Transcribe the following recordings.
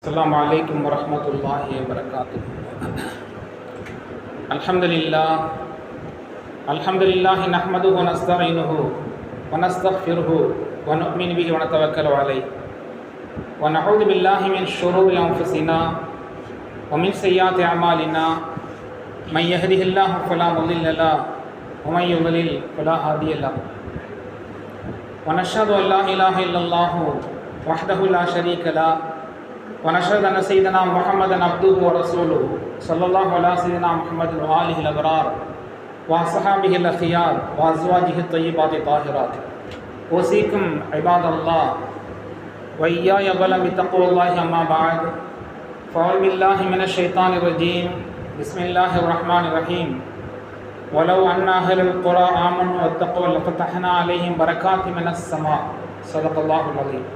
السلام عليكم ورحمة الله وبركاته. الحمد لله نحمده ونستعينه ونستغفره ونؤمن به ونتوكل عليه ونعوذ بالله من شرور أنفسنا ومن سيئات أعمالنا من يهده الله فلا مضل له ومن يضلل فلا هادي له ونشهد أن لا إله إلا الله وحده لا شريك له ونشهد أن سيدنا محمدا عبده ورسوله صلى الله على سيدنا محمد وآله الأبرار وصحابه الأخيار وأزواجه الطيبات الطاهرات. أوصيكم عباد الله وإياي أولا بتقوى الله أما بعد. فأعوذ بالله من الشيطان الرجيم. بسم الله الرحمن الرحيم. ولو أن أهل القرى آمنوا واتقوا لفتحنا عليهم بركات من السماء. صدق الله العظيم.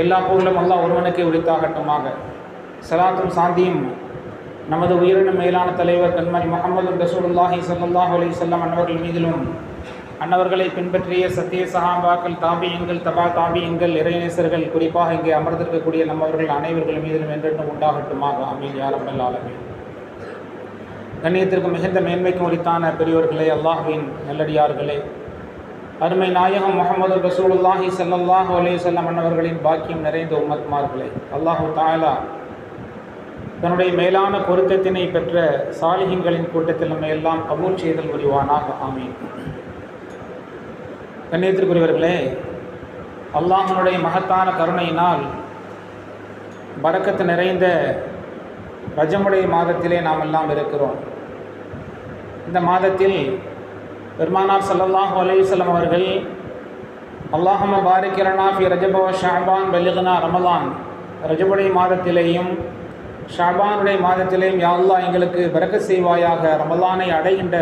எல்லா புகழும் அல்லாஹ் ஒருவனுக்கே உரித்தாகட்டுமாக. ஸலாத்தும் சாந்தியும் நமது உயிரினும் மேலான தலைவர் கண்மணி முஹம்மது ரசூலுல்லாஹி ஸல்லல்லாஹு அலைஹி வஸல்லம் அன்னவர்கள் மீதிலும் அன்னவர்களை பின்பற்றிய சத்திய சஹாபாக்கள் தாபியீன்கள் தபா தாபியீன்கள் இறைநேசர்கள் குறிப்பாக இங்கே அமர்ந்திருக்கக்கூடிய நம்மவர்கள் அனைவர்கள் மீதிலும் என்றென்றும் உண்டாகட்டுமாக. ஆமீன் யா ரப்பல் ஆலமீன். கண்ணியத்திற்கு மிகுந்த மேன்மைக்கும் உரித்தான பெரியோர்களே, அல்லாஹ்வின் நல்லடியார்களே, அருமை நாயகம் முஹம்மது ரசூலுல்லாஹி ஸல்லல்லாஹு அலைஹி வஸல்லம் அன்னவர்களின் பாக்கியம் நிறைந்த உம்மத்மார்களே, அல்லாஹு தஆலா தன்னுடைய மேலான பொருத்தத்தினை பெற்ற சாலிஹீன்களின் கூட்டத்தில் நம்மை எல்லாம் கபூல் செய்தல் புரிவானாக. ஆமீன். கண்ணியத்திற்குரியவர்களே, அல்லாஹ்வுடைய மகத்தான கருணையினால் பரக்கத்து நிறைந்த ரஜமுடைய மாதத்திலே நாம் எல்லாம் இருக்கிறோம். இந்த மாதத்தில் பெருமானார் ஸல்லல்லாஹு அலைஹி வஸல்லம் அவர்கள் அல்லாஹும்ம பாரிக் லனா ஃபி ரஜப வ ஷஅபான் பல்லிக்னா ரமலான், ரஜபுடைய மாதத்திலேயும் ஷஅபானுடைய மாதத்திலேயும் யா அல்லாஹ் எங்களுக்கு பரக்கத் செய்வாயாக, ரமலானை அடைகின்ற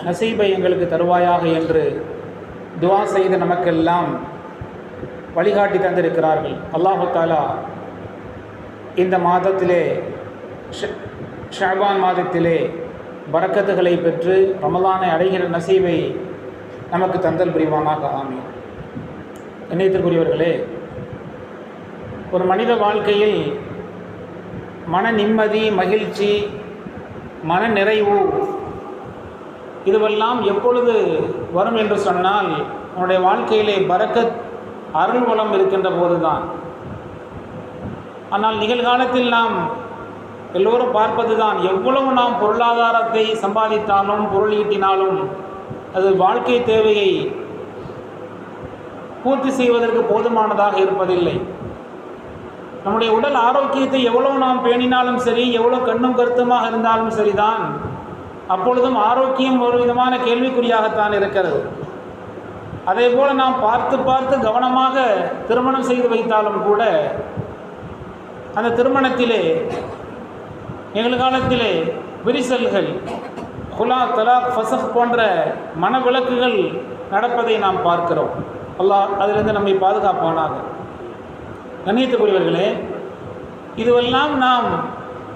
நசீபை எங்களுக்கு தருவாயாக என்று துஆ செய்து நமக்கெல்லாம் வழிகாட்டி தந்திருக்கிறார்கள். அல்லாஹு தஆலா இந்த மாதத்திலே ஷஅபான் மாதத்திலே பரக்கத்துகளை பெற்று ரமலானை அடைகிற நசீபை நமக்கு தந்தல் புரிவானாக. ஆமீன். கண்ணியத்திற்குரியவர்களே, ஒரு மனித வாழ்க்கையில் மன நிம்மதி, மகிழ்ச்சி, மன நிறைவு இதுவெல்லாம் எப்பொழுது வரும் என்று சொன்னால் அவனுடைய வாழ்க்கையிலே பரக்கத் அருள் வளம் இருக்கின்ற போதுதான். ஆனால் நிகழ்காலத்தில் நாம் எல்லோரும் பார்ப்பது தான், எவ்வளவு நாம் பொருளாதாரத்தை சம்பாதித்தாலும் பொருள் ஈட்டினாலும் அது வாழ்க்கை தேவையை பூர்த்தி செய்வதற்கு போதுமானதாக இருப்பதில்லை. நம்முடைய உடல் ஆரோக்கியத்தை எவ்வளவு நாம் பேணினாலும் சரி, எவ்வளவு கண்ணும் கருத்துமாக இருந்தாலும் சரிதான், அப்பொழுதும் ஆரோக்கியம் ஒரு விதமான கேள்விக்குறியாகத்தான் இருக்கிறது. அதே போல நாம் பார்த்து பார்த்து கவனமாக திருமணம் செய்து வைத்தாலும் கூட அந்த திருமணத்திலே நிகழ்காலத்திலே விரிசல்கள், ஹுலா, தலாக், ஃபசக் போன்ற மனவிலக்குகள் நடப்பதை நாம் பார்க்கிறோம். அல்லாஹ் அதிலிருந்து நம்மை பாதுகாப்பானாக. கண்ணியத்துக்குரியவர்களே, இதுவெல்லாம் நாம்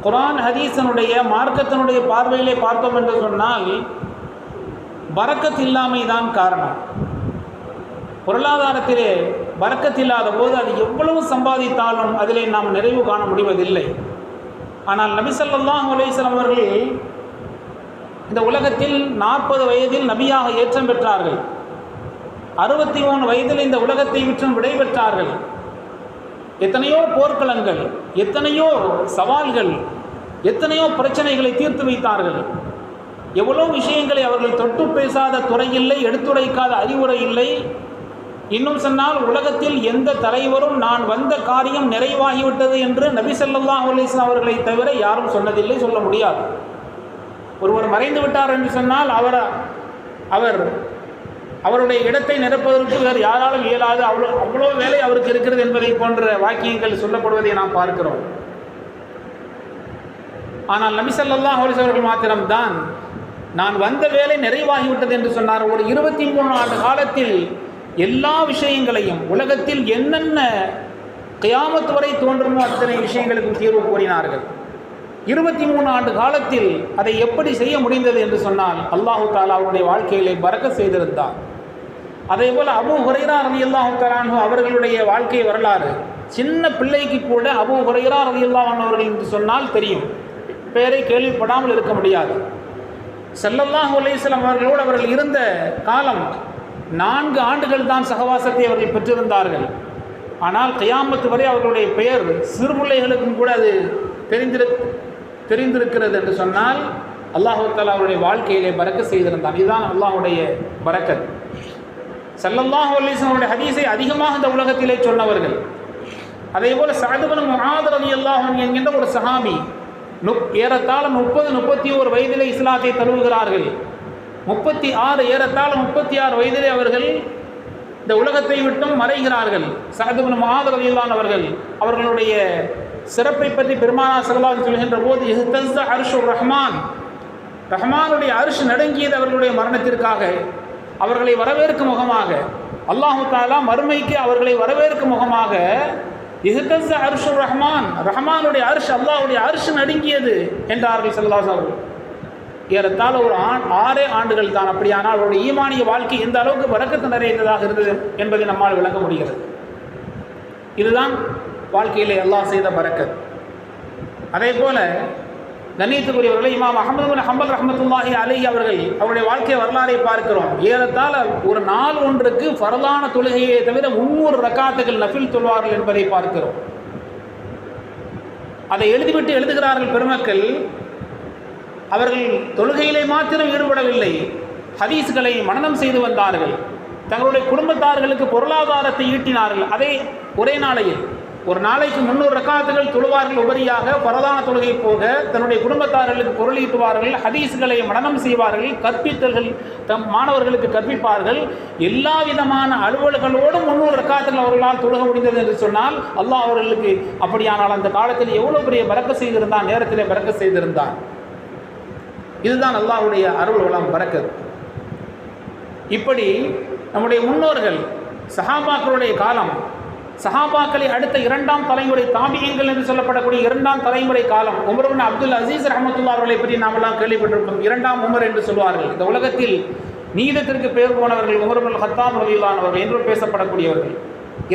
குர்ஆன் ஹதீஸனுடைய மார்க்கத்தினுடைய பார்வையிலே பார்த்தோம் என்று சொன்னால் பரக்கத் இல்லாமை தான் காரணம். பொருளாதாரத்திலே பரக்கத் இல்லாத போது அது எவ்வளவு சம்பாதித்தாலும் அதிலே நாம் நிறைவு காண முடிவதில்லை. ஆனால் நபி ஸல்லல்லாஹு அலைஹி வஸல்லம் அவர்கள் இந்த உலகத்தில் 40 வயதில் நபியாக ஏற்றம் பெற்றார்கள். 63 வயதில் இந்த உலகத்தை விற்றும் விடை பெற்றார்கள். எத்தனையோ போர்க்களங்கள், எத்தனையோ சவால்கள், எத்தனையோ பிரச்சனைகளை தீர்த்து வைத்தார்கள். எவ்வளோ விஷயங்களை அவர்கள் தொட்டு பேசாத துறை இல்லை, எடுத்துரைக்காத அறிவுரை இல்லை. இன்னும் சொன்னால் உலகத்தில் எந்த தலைவரும் நான் வந்த காரியம் நிறைவாகிவிட்டது என்று நபி ஸல்லல்லாஹு அலைஹி வஸல்லம் அவர்களை தவிர யாரும் சொன்னதில்லை, சொல்ல முடியாது. ஒருவர் மறைந்து விட்டார் என்று சொன்னால் அவருடைய இடத்தை நிரப்புவதற்கு வேறு யாராலும் இயலாது, அவ்வளோ வேலை அவருக்கு இருக்கிறது என்பதை போன்ற வாக்கியங்கள் சொல்லப்படுவதை நாம் பார்க்கிறோம். ஆனால் நபி ஸல்லல்லாஹு அலைஹி வஸல்லம் அவர்கள் மாத்திரம்தான் நான் வந்த வேலை நிறைவாகிவிட்டது என்று சொன்னார். ஒரு 23 ஆண்டு காலத்தில் எல்லா விஷயங்களையும், உலகத்தில் என்னென்ன கியாமத் வரை தோன்றுமோ அத்தனை விஷயங்களுக்கும் தீர்வு கூறினார்கள். 23 ஆண்டு காலத்தில் அதை எப்படி செய்ய முடிந்தது என்று சொன்னால் அல்லாஹு தஆலா அவருடைய வாழ்க்கையிலே பரக்கத் செய்திருந்தார். அதே போல் அபூ ஹுரைரா ரலியல்லாஹு தஆலா அன்ஹு அவர்களுடைய வாழ்க்கை வரலாறு சின்ன பிள்ளைக்கு கூட அபூ ஹுரைரா ரலியல்லாஹு அன்ஹு அவர்கள் என்று சொன்னால் தெரியும், பெயரை கேள்விப்படாமல் இருக்க முடியாது. ஸல்லல்லாஹு அலைஹி வஸல்லம் அவர்களோடு அவர்கள் இருந்த காலம் 4 ஆண்டுகள் தான் சகவாசத்தை அவர்கள் பெற்றிருந்தார்கள். ஆனால் கியாமத்து வரை அவர்களுடைய பெயர் சிறுபிள்ளைகளுக்கும் கூட அது தெரிந்திருக்கிறது என்று சொன்னால் அல்லாஹ் தஆலா அவருடைய வாழ்க்கையிலே பரக்கத் செய்திருந்தான். இதுதான் அல்லாஹ்வுடைய பரக்கத். ஸல்லல்லாஹு அலைஹி வஸல்லம் அவருடைய ஹதீஸை அதிகமாக இந்த உலகத்திலே சொன்னவர்கள். அதே போல் சஅத் இப்னு முஆத் ரலியல்லாஹு அன்ஹு என்கின்ற ஒரு சஹாபி ஏறத்தாழ 30-31 வயதிலே இஸ்லாத்தை தழுவுகிறார்கள். 36 ஏறத்தாழ 36 வயதிலே அவர்கள் இந்த உலகத்தை விட்டும் மறைகிறார்கள். சஅத் இப்னு முஆத் ரலியல்லாஹு அன்ஹு அவர்களுடைய சிறப்பை பற்றி பெருமானார் ஸல்லல்லாஹு அலைஹி வஸல்லம் சொல்கின்ற போது இஹ்தஸ்ஸ அர்ஷுர் ரஹ்மான், ரஹ்மானுடைய அர்ஷ் நடுங்கியது அவர்களுடைய மரணத்திற்காக. அவர்களை வரவேற்கும் முகமாக அல்லாஹு தஆலா மறுமைக்கு அவர்களை வரவேற்கும் முகமாக இஹ்தஸ்ஸ அர்ஷுர் ரஹ்மான், ரஹ்மானுடைய அர்ஷ், அல்லாஹ்வுடைய அர்ஷ் நடுங்கியது என்றார்கள் ஸல்லல்லாஹு அலைஹி வஸல்லம். ஏறத்தாழ ஒரு 6 ஆண்டுகள் தான். அப்படியானால் அவருடைய ஈமானிய வாழ்க்கை எந்த அளவுக்கு பரக்கத்து நிறைந்ததாக இருந்தது என்பதை நம்மால் விளங்க முடிகிறது. இதுதான் வாழ்க்கையிலே அல்லாஹ் செய்த பரக்கத். அதே போல கண்ணியத்துக்குரியவர்களை இமாம் அஹ்மது பின் ஹம்பல் ரஹ்மத்துல்லாஹி அலைஹி அவருடைய வாழ்க்கை வரலாறை பார்க்கிறோம். ஏறத்தாழ ஒரு நாள் ஒன்றுக்கு ஃபர்லான தொழுகையை தவிர 300 ரக்காத்துகள் நஃபில் தொழுவார்கள் என்பதை பார்க்கிறோம். அதை எழுதிவிட்டு எழுதுகிறார்கள் பெருமக்கள், அவர்கள் தொழுகையிலே மாத்திரம் ஈடுபடவில்லை, ஹதீஸ்களை மனனம் செய்து வந்தார்கள், தங்களுடைய குடும்பத்தார்களுக்கு பொருளாதாரத்தை ஈட்டினார்கள். அதே ஒரே நாளையில் ஒரு நாளைக்கு 300 ரக்காத்துகள் தொழுவார்கள். உபரியாக பரதான தொழுகை போக தன்னுடைய குடும்பத்தார்களுக்கு பொருள் ஈட்டுவார்கள், ஹதீஸ்களை மனனம் செய்வார்கள், கற்பித்தல்கள் தம் மாணவர்களுக்கு கற்பிப்பார்கள். எல்லா விதமான அலுவல்களோடு 300 ரக்காத்துகள் அவர்களால் தொழுக முடிந்தது என்று சொன்னால் அல்லாஹ் அவர்களுக்கு அப்படியானால் அந்த காலத்தில் எவ்வளவு பெரிய பரக்கத் செய்திருந்தான், நேரத்திலே பரக்கத் செய்திருந்தான். இதுதான் அல்லாஹ்வுடைய அருள் வளம் பரக்கத். இப்படி நம்முடைய முன்னோர்கள் சஹாபாக்களுடைய காலம், சஹாபாக்களை அடுத்த 2ஆம் தலைமுறை தாபியீன்கள் என்று சொல்லப்படக்கூடிய 2ஆம் தலைமுறை காலம், உமர் இப்னு அப்துல் அசீஸ் ரஹ்மத்துல்லாஹி அவர்களை பற்றி நாமெல்லாம் கேள்விப்பட்டிருப்போம். 2ஆம் உமர் என்று சொல்வார்கள். இந்த உலகத்தில் நீதத்திற்கு பெயர் போனவர்கள் உமர் இப்னு ஹத்தாப் ரலியல்லாஹு அன்ஹு அவர்கள் என்று பேசப்படக்கூடியவர்கள்.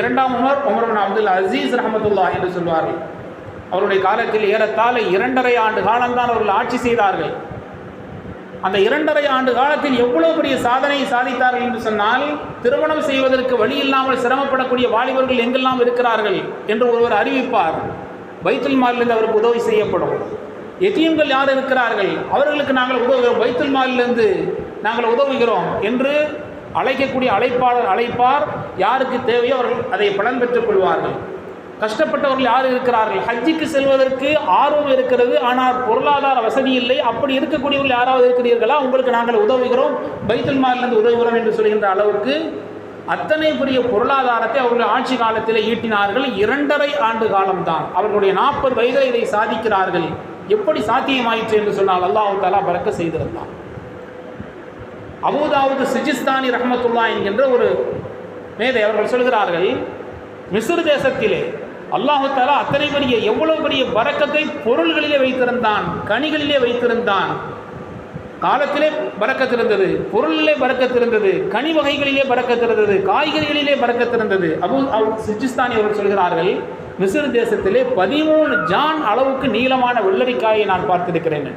2ஆம் உமர் இப்னு அப்துல் அசீஸ் ரஹ்மத்துல்லாஹி என்று சொல்வார்கள். அவருடைய காலத்தில் ஏறத்தாழ 2.5 ஆண்டு காலம்தான் அவர்கள் ஆட்சி செய்தார்கள். அந்த 2.5 ஆண்டு காலத்தில் எவ்வளவு பெரிய சாதனையை சாதித்தார்கள் என்று சொன்னால், திருமணம் செய்வதற்கு வழி இல்லாமல் சிரமப்படக்கூடிய வாலிபர்கள் எங்கெல்லாம் இருக்கிறார்கள் என்று ஒருவர் அறிவிப்பார். பைத்துல் மாலிலிருந்து அவருக்கு உதவி செய்யப்படும். எத்தீம்கள் யார் இருக்கிறார்கள், அவர்களுக்கு நாங்கள் உதவுகிறோம், பைத்துல் மாலிலிருந்து நாங்கள் உதவுகிறோம் என்று அழைக்கக்கூடிய அழைப்பாளர் அழைப்பார். யாருக்கு தேவையோ அவர்கள் அதை பலன் பெற்றுக் கொள்வார்கள். கஷ்டப்பட்டவர்கள் யார் இருக்கிறார்கள், ஹஜ்ஜுக்கு செல்வதற்கு ஆர்வம் இருக்கிறது, ஆனால் பொருளாதார வசதி இல்லை, அப்படி இருக்கக்கூடியவர்கள் யாராவது இருக்கிறீர்களா, உங்களுக்கு நாங்கள் உதவுகிறோம், பைத்துல் மாலிலிருந்து உதவுகிறோம் என்று சொல்கின்ற அளவுக்கு அத்தனை பெரிய பொருளாதாரத்தை அவர்கள் ஆட்சி காலத்தில் ஈட்டினார்கள். 2.5 ஆண்டு காலம்தான். அவர்களுடைய 40 வயதில் இதை சாதிக்கிறார்கள். எப்படி சாத்தியமாயிற்று என்று சொன்னால் அல்லாஹ் தஆலா பரக்கத் செய்திருந்தான். அபூதாவுத் சிஜிஸ்தானி ரஹ்மத்துல்லாஹி என்கின்ற ஒரு மேதை அவர்கள் சொல்கிறார்கள், மிஸ்ர் தேசத்திலே அல்லாஹ் தஆலா அத்தனை பெரிய எவ்வளவு பெரிய பரக்கத்தை பொருள்களிலே வைத்திருந்தான், கனிகளிலே வைத்திருந்தான். காலத்திலே பரக்கத் இருந்தது, பொருளிலே பரக்கத் இருந்தது, கனி வகைகளிலே பரக்கத் இருந்தது, காய்கறிகளிலே பரக்கத் இருந்தது. சிஜிஸ்தானி அவர்கள் சொல்கிறார்கள், மிஸ்ர் தேசத்திலே 13 ஜான் அளவுக்கு நீளமான வெள்ளரிக்காயை நான் பார்த்திருக்கிறேன்.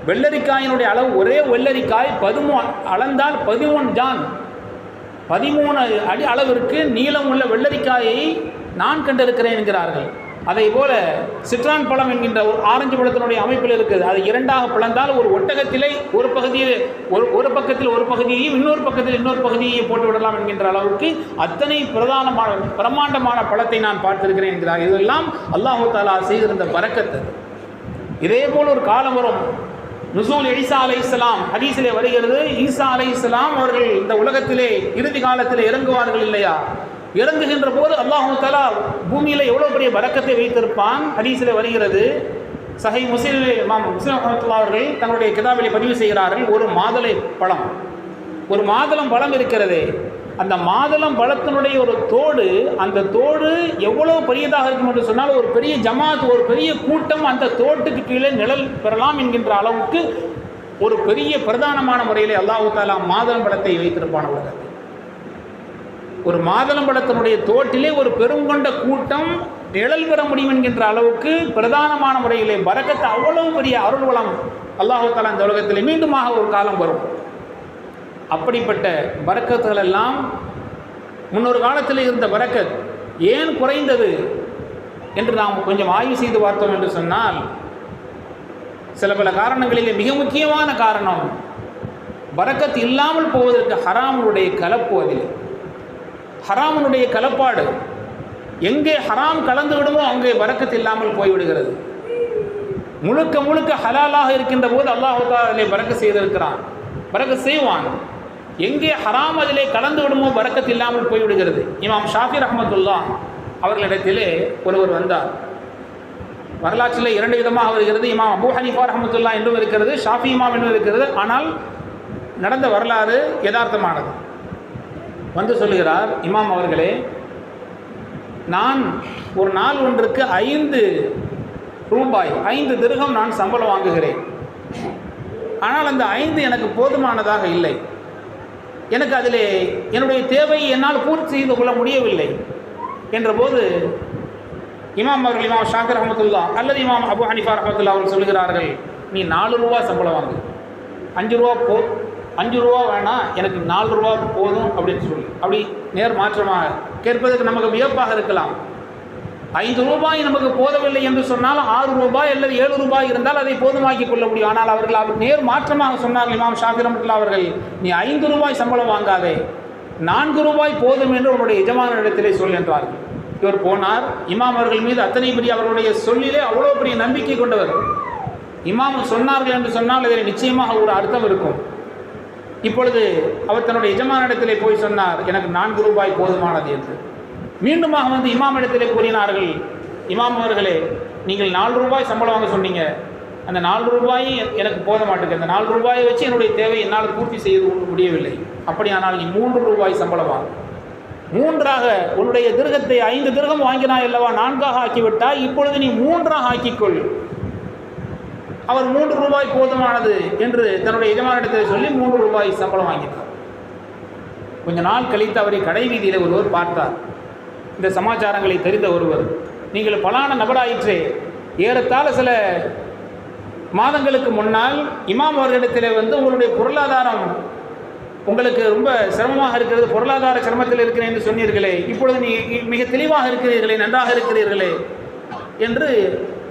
வெள்ளரிக்காயினுடைய அளவு, ஒரே வெள்ளரிக்காய் 13 அளந்தால் 13 ஜான், 13 அடி அளவிற்கு நீளம் உள்ள வெள்ளரிக்காயை நான் கண்டிருக்கிறேன் என்கிறார்கள். அதே போல சிட்ரான் பழம் என்கின்ற ஒரு ஆரஞ்சு பழத்தினுடைய அமைப்பில் இருக்குது. அது 2ஆக பிளந்தால் ஒரு ஒட்டகத்திலே ஒரு பகுதியில் ஒரு பக்கத்தில் ஒரு பகுதியையும் இன்னொரு பக்கத்தில் இன்னொரு பகுதியையும் போட்டு விடலாம் என்கின்ற அளவுக்கு அத்தனை பிரம்மாண்டமான பழத்தை நான் பார்த்திருக்கிறேன் என்கிறார். இதெல்லாம் அல்லாஹ் தஆலா செய்திருந்த பரக்கத்து. இதே போல் ஒரு காலம் வரும், நுசூல் ஈசா அலைஹிஸ்ஸலாம் ஹதீஸிலே வருகிறது. ஈசா அலைஹிஸ்ஸலாம் அவர்கள் இந்த உலகத்திலே இறுதி காலத்தில் இறங்குவார்கள் இல்லையா? இறங்குகின்ற போது அல்லாஹ் தஆலா பூமியில் எவ்வளோ பெரிய பரக்கத்தை வைத்திருப்பான். ஹதீஸிலே வருகிறது. சஹீஹ் முஸ்லிமிலே இமாம் முஸ்லிம் ரஹ்மத்துல்லாஹி அவர்கள் தங்களுடைய கிதாபிலே பதிவு செய்கிறார்கள், ஒரு மாதுளம் பழம் இருக்கிறது. அந்த மாதுளம் பழத்தினுடைய ஒரு தோடு, அந்த தோடு எவ்வளவு பெரியதாக இருக்கும் என்று சொன்னால் ஒரு பெரிய ஜமாத், ஒரு பெரிய கூட்டம் அந்த தோட்டுக்கு கீழே நிழல் பெறலாம் என்கின்ற அளவுக்கு ஒரு பெரிய பிரதானமான முறையிலே அல்லாஹ் தஆலா மாதுளம் பழத்தை வைத்திருப்பான் உலகத்தில். ஒரு மாதுளம்பழத்தினுடைய தோட்டிலே ஒரு பெருங்கொண்ட கூட்டம் நிழல் பெற முடியும் என்கின்ற அளவுக்கு பிரதானமான முறையிலே பரக்கத்து அவ்வளவு பெரிய அருள் வளம் அல்லாஹ் தஆலா இந்த உலகத்திலே மீண்டுமாக ஒரு காலம் வரும். அப்படிப்பட்ட பரக்கத்துகள் எல்லாம் முன்னொரு காலத்தில் இருந்த பரக்கத் ஏன் குறைந்தது என்று நாம் கொஞ்சம் ஆய்வு செய்து பார்த்தோம் என்று சொன்னால், சில பல காரணங்களிலே மிக முக்கியமான காரணம் பரக்கத் இல்லாமல் போவதற்கு ஹராமுடைய கலப்பு. அதில் ஹராமுடைய கலப்பாடு, எங்கே ஹராம் கலந்து விடுமோ அங்கே பரக்கத் இல்லாமல் போய்விடுகிறது. முழுக்க முழுக்க ஹலாலாக இருக்கின்ற போது அல்லாஹ் தஆலா அதிலே பரக்கத் செய்திருக்கிறான், பரக்கத் செய்வான். எங்கே ஹராம் அதிலே கலந்து விடுமோ பரக்கத் இல்லாமல் போய்விடுகிறது. இமாம் ஷாஃபி ரஹ்மத்துல்லாஹ் அவர்களிடத்திலே ஒருவர் வந்தார். வரலாற்றில் இரண்டு விதமாக வருகிறது. இமாம் அபூ ஹனீஃபா ரஹ்மத்துல்லாஹ் என்றும் இருக்கிறது, ஷாஃபி இமாம் என்றும் இருக்கிறது. ஆனால் நடந்த வரலாறு யதார்த்தமானது. வந்து சொல்லுகிறார், இமாம் அவர்களே, நான் ஒரு நாள் ஒன்றுக்கு 5 ரூபாய் 5 திர்ஹம் நான் சம்பளம் வாங்குகிறேன். ஆனால் அந்த 5 எனக்கு போதுமானதாக இல்லை. எனக்கு அதிலே என்னுடைய தேவையை என்னால் பூர்த்தி செய்து கொள்ள முடியவில்லை என்ற போது இமாம் அவர்கள், இமாம் ஷாஃபி ரஹ்மத்துல்லாஹ் அல்லது இமாம் அபூ ஹனீஃபா ரஹ்மத்துல்லாஹ் அவர்கள் சொல்கிறார்கள், நீ 4 ரூபா சம்பளம் வாங்கு, 5 ரூபா வேணாம், எனக்கு 4 ரூபா போதும் அப்படின்னு சொல்லி அப்படி நேர் மாற்றமாக கேட்பதற்கு நமக்கு வியப்பாக இருக்கலாம். 5 ரூபாய் நமக்கு போதவில்லை என்று சொன்னால் 6 ரூபாய் அல்லது 7 ரூபாய் இருந்தால் அதை போதுமாக்கிக் கொள்ள முடியும். ஆனால் அவர்கள் நேர் மாற்றமாக சொன்னார்கள் இமாம் ஷாஃபி ரஹ்மத்துல்லாஹ் அவர்கள், நீ 5 ரூபாய் சம்பளம் வாங்காதே, 4 ரூபாய் போதும் என்று உன்னுடைய எஜமானிடத்திலே சொல் என்றார்கள். இவர் போனார். இமாம் அவர்கள் மீது அத்தனை பெரிய அவர்களுடைய சொல்லிலே அவ்வளோ பெரிய நம்பிக்கை கொண்டவர். இமாம் சொன்னார்கள் என்று சொன்னால் இதில் நிச்சயமாக ஒரு அர்த்தம் இருக்கும். இப்பொழுது அவர் தன்னுடைய எஜமானிடத்திலே போய் சொன்னார், எனக்கு 4 ரூபாய் போதுமானது என்று. மீண்டுமாக வந்து இமாம் இடத்திலே கூறினார்கள், இமாம் அவர்களே, நீங்கள் 4 ரூபாய் சம்பளம் வாங்க சொன்னீங்க, அந்த 4 ரூபாய் எனக்கு போத மாட்டேங்குது, அந்த 4 ரூபாயை வச்சு என்னுடைய தேவை என்னால் பூர்த்தி செய்து முடியவில்லை. அப்படியானால் நீ 3 ரூபாய் சம்பளம் வாங்க. 3ஆக உன்னுடைய திர்ஹத்தை 5 திர்ஹம் வாங்கினாய் அல்லவா, 4ஆக ஆக்கிவிட்டாய், இப்பொழுது நீ 3ஆக ஆக்கிக்கொள். அவர் 3 ரூபாய் போதுமானது என்று தன்னுடைய எஜமானிடத்தில் சொல்லி 3 ரூபாய் சம்பளம் வாங்கினார். கொஞ்ச நாள் கழித்து அவரை கடை வீதியில் ஒருவர் பார்த்தார். இந்த சமாச்சாரங்களை தெரிந்த ஒருவர், நீங்கள் பலான நபராயிற்றே, ஏறத்தாழ சில மாதங்களுக்கு முன்னால் இமாம் அவர்களிடத்தில் வந்து உங்களுடைய பொருளாதாரம் உங்களுக்கு ரொம்ப சிரமமாக இருக்கிறது, பொருளாதார சிரமத்தில் இருக்கிறேன் என்று சொன்னீர்களே, இப்பொழுது நீ மிக தெளிவாக இருக்கிறீர்களே, நன்றாக இருக்கிறீர்களே என்று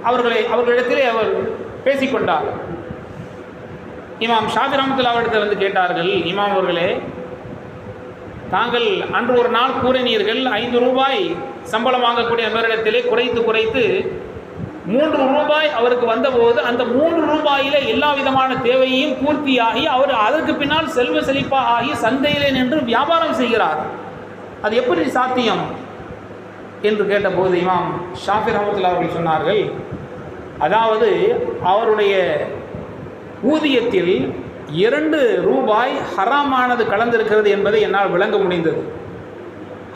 அவர்களிடத்திலே அவர் பேசிக்கொண்டார். இமாம் ஷாஃபி ரஹ்மத்துல்லாஹ் அவரிடத்தில் வந்து கேட்டார்கள், இமாம் அவர்களே, தாங்கள் அன்று ஒரு நாள் கூறினீர்கள் 5 ரூபாய் சம்பளம் வாங்கக்கூடிய நபரிடத்திலே குறைத்து 3 ரூபாய் அவருக்கு வந்தபோது அந்த 3 ரூபாயிலே எல்லா விதமான தேவையையும் பூர்த்தியாகி அவர் அதற்கு பின்னால் செல்வ செழிப்பாக ஆகி சந்தையிலே நின்று வியாபாரம் செய்கிறார், அது எப்படி சாத்தியம் என்று கேட்டபோது இமாம் ஷாஃபி ரஹ்மத்துல்லாஹ் அவர்கள் சொன்னார்கள், அதாவது அவருடைய ஊதியத்தில் 2 ரூபாய் ஹராமானது கலந்திருக்கிறது என்பதை என்னால் விளங்க முடிந்தது.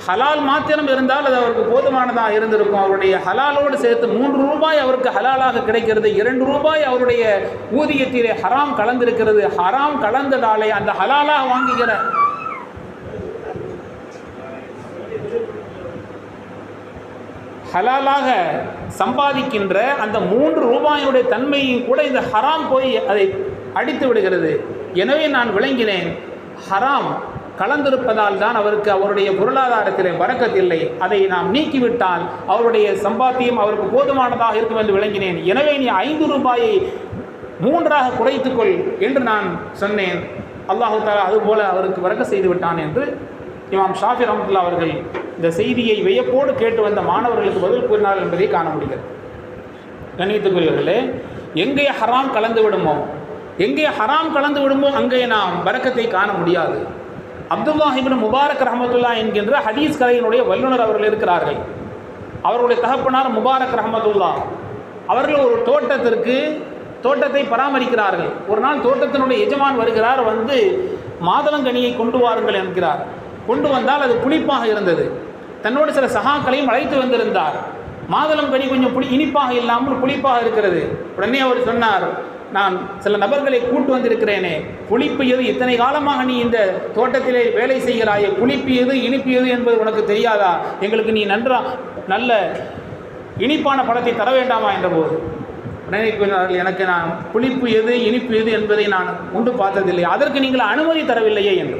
ஹலால் மாத்திரம் இருந்தால் அது அவருக்கு போதுமானதாக இருந்திருக்கும். அவருடைய ஹலாலோடு சேர்த்து 3 ரூபாய் அவருக்கு ஹலாலாக கிடைக்கிறது, 2 ரூபாய் அவருடைய ஊதியத்திலே ஹராம் கலந்திருக்கிறது. ஹராம் கலந்ததாலே அந்த ஹலாலாக வாங்குகிற ஹலாலாக சம்பாதிக்கின்ற அந்த 3 ரூபாயினுடைய தன்மையும் கூட இந்த ஹராம் போய் அதை அடித்து விடுகிறது. எனவே நான் விளங்கினேன், ஹராம் கலந்திருப்பதால் தான் அவருக்கு அவருடைய பொருளாதாரத்திலே பரக்கத் இல்லை. அதை நாம் நீக்கிவிட்டால் அவருடைய சம்பாத்தியம் அவருக்கு போதுமானதாக இருக்கும் என்று விளங்கினேன். எனவே நீ 5 ரூபாயை 3ஆக குறைத்துக்கொள் என்று நான் சொன்னேன். அல்லாஹு தஆலா அதுபோல அவருக்கு பரக்கத் செய்து விட்டான் என்று இமாம் ஷாஃபி ரஹ்மத்துல்லாஹ் அவர்கள் இந்த செய்தியை வியப்போடு கேட்டு வந்த மாணவர்களுக்கு பதில் கூறினார்கள் என்பதை காண முடிகிறது. கண்ணியத்துக்குரியவர்களே, எங்கே ஹராம் கலந்து விடுமோ அங்கே நாம் பரக்கத்தை காண முடியாது. அப்துல்லாஹ் இப்னு முபாரக் ரஹ்மத்துல்லாஹ் என்கின்ற ஹதீஸ் கலையினுடைய வல்லுநர் அவர்கள் இருக்கிறார்கள். அவர்களுடைய தகப்பனார் முபாரக் ரஹ்மத்துல்லாஹ் அவர்கள் ஒரு தோட்டத்தை பராமரிக்கிறார்கள். ஒரு நாள் தோட்டத்தினுடைய எஜமான் வருகிறார், வந்து மாதுளங்கனியை கொண்டு வாருங்கள் என்கிறார். கொண்டு வந்தால் அது புளிப்பாக இருந்தது. தன்னோடு சில சகாக்களையும் அழைத்து வந்திருந்தார். மாதுளங்கனி கொஞ்சம் இனிப்பாக இல்லாமல் புளிப்பாக இருக்கிறது. உடனே அவர் சொன்னார், நான் சில நபர்களை கூட்டு வந்திருக்கிறேனே, புளிப்பு எது, இத்தனை காலமாக நீ இந்த தோட்டத்திலே வேலை செய்கிறாயே, புளிப்பு எது இனிப்பு எது என்பது உனக்கு தெரியாதா? எங்களுக்கு நீ நல்ல இனிப்பான பழத்தை தர வேண்டாமா என்றபோது எனக்கு நான் புளிப்பு எது இனிப்பு எது என்பதை நான் உண்டு பார்த்ததில்லை, அதற்கு நீங்கள் அனுமதி தரவில்லையே என்று.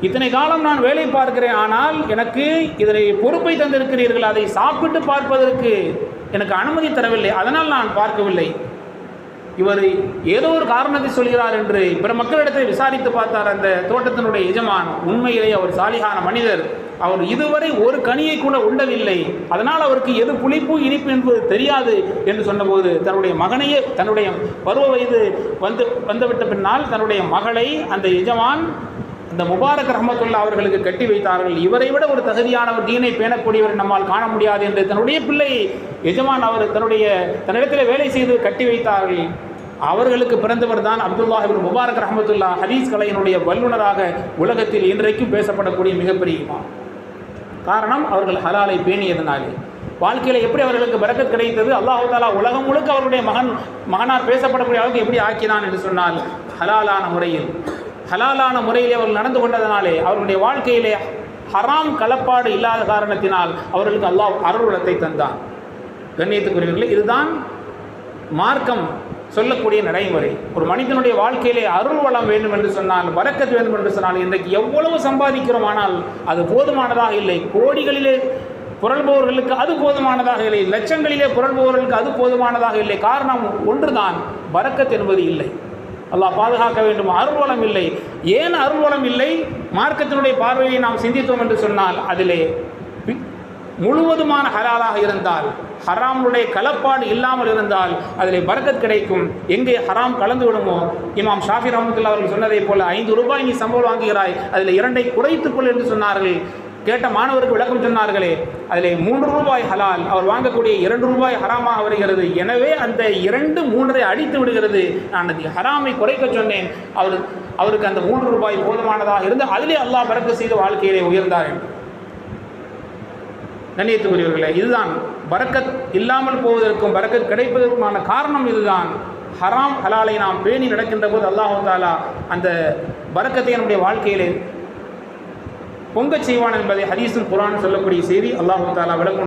இத்தனை காலம் நான் வேலை பார்க்கிறேன், ஆனால் எனக்கு இதனை பொறுப்பை தந்திருக்கிறீர்கள், அதை சாப்பிட்டு பார்ப்பதற்கு எனக்கு அனுமதி தரவில்லை, அதனால் நான் பார்க்கவில்லை. இவர் ஏதோ ஒரு காரணத்தை சொல்கிறார் என்று பிற மக்களிடத்தில் விசாரித்து பார்த்தார் அந்த தோட்டத்தினுடைய எஜமான். உண்மையிலே அவர் சாலிகான மனிதர், அவர் இதுவரை ஒரு கனியை கூட உண்டதில்லை, அதனால் அவருக்கு எது புளிப்பு இனிப்பு என்பது தெரியாது என்று சொன்னபோது தன்னுடைய மகனையே, தன்னுடைய பருவ வயது வந்துவிட்ட பின்னால் தன்னுடைய மகளை அந்த எஜமான் அந்த முபாரக் ரஹ்மத்துல்லா அவர்களுக்கு கட்டி வைத்தார்கள். இவரை விட ஒரு தகுதியானவர், தீனை பேணக்கூடியவர் நம்மால் காண முடியாது என்று தன்னுடைய பிள்ளை எஜமான் அவர் தன்னிடத்தில் வேலை செய்து கட்டி வைத்தார்கள். அவர்களுக்கு பிறந்தவர் தான் அப்துல்லா இப்னு முபாரக் ரஹ்மத்துல்லா, ஹதீஸ் கலையினுடைய வல்லுநராக உலகத்தில் இன்றைக்கும் பேசப்படக்கூடிய மிகப்பெரிய இமாம். காரணம், அவர்கள் ஹலாலை பேணியதனாலே. வாழ்க்கையில் எப்படி அவர்களுக்கு பரக்கத் கிடைத்தது? அல்லாஹ் தஆலா உலகம் முழுக்க அவருடைய மகனார் பேசப்படக்கூடிய அளவுக்கு எப்படி ஆக்கினான் என்று சொன்னால், ஹலாலான முறையிலே அவர்கள் நடந்து கொண்டதனாலே, அவர்களுடைய வாழ்க்கையிலே ஹராம் கலப்பாடு இல்லாத காரணத்தினால் அவர்களுக்கு அல்லாஹ் அருள்வளத்தை தந்தான். கண்ணியத்துக்குரியவர்களே, இதுதான் மார்க்கம் சொல்லக்கூடிய நடைமுறை. ஒரு மனிதனுடைய வாழ்க்கையிலே அருள் வளம் வேண்டும் என்று சொன்னால், பரக்கத் வேண்டும் என்று சொன்னால், இன்றைக்கு எவ்வளவு சம்பாதிக்கிறோம், ஆனால் அது போதுமானதாக இல்லை. கோடிகளிலே புரள்பவர்களுக்கு அது போதுமானதாக இல்லை, லட்சங்களிலே புரள்பவர்களுக்கு அது போதுமானதாக இல்லை. காரணம் ஒன்றுதான், பரக்கத் என்பது இல்லை. அல்லாஹ் பாதுகாக்க வேண்டும். அருள்வளம் இல்லை. ஏன் அருள்வளம் இல்லை? மார்க்கத்தினுடைய பார்வையை நாம் சிந்தித்தோம் என்று சொன்னால், அதிலே முழுவதுமான ஹலாலாக இருந்தால், ஹராமுடைய கலப்பாடு இல்லாமல் இருந்தால் அதிலே பரக்கத் கிடைக்கும். எங்கே ஹராம் கலந்து விடுமோ, இமாம் ஷாஃபி ரஹ்மத்துல்லாஹி அவர்கள் சொன்னதை போல 5 ரூபாய் நீ சம்பளம் வாங்குகிறாய், அதில் 2 குறைத்துக்கொள் என்று சொன்னார்கள். கேட்ட மாணவருக்கு விளக்கம் சொன்னார்களே, அதில் 3 ரூபாய் ஹலால், அவர் வாங்கக்கூடிய 2 ரூபாய் ஹராமாக வருகிறது. எனவே அந்த 2 3 அடித்து விடுகிறது. நான் அந்த ஹராமை குறைக்க சொன்னேன், அவருக்கு அந்த 3 ரூபாய் போதுமானதாக இருந்து அதிலே அல்லாஹ் பரக்கத் செய்த வாழ்க்கையிலே உயர்ந்தார். கண்ணியத்துக்குரியவர்களே, இதுதான் பரக்கத் இல்லாமல் போவதற்கும் பரக்கத் கிடைப்பதற்குமான காரணம். இதுதான் ஹராம் ஹலாலை நாம் பேணி நடக்கின்ற போது அல்லாஹ் தஆலா அந்த பரக்கத்தை நம்முடைய வாழ்க்கையிலே பொங்கச் செய்வான் என்பதை ஹதீஸும் குர்ஆனும் சொல்லக்கூடிய செய்தி அல்லாஹ் தஆலா விளக்கும்.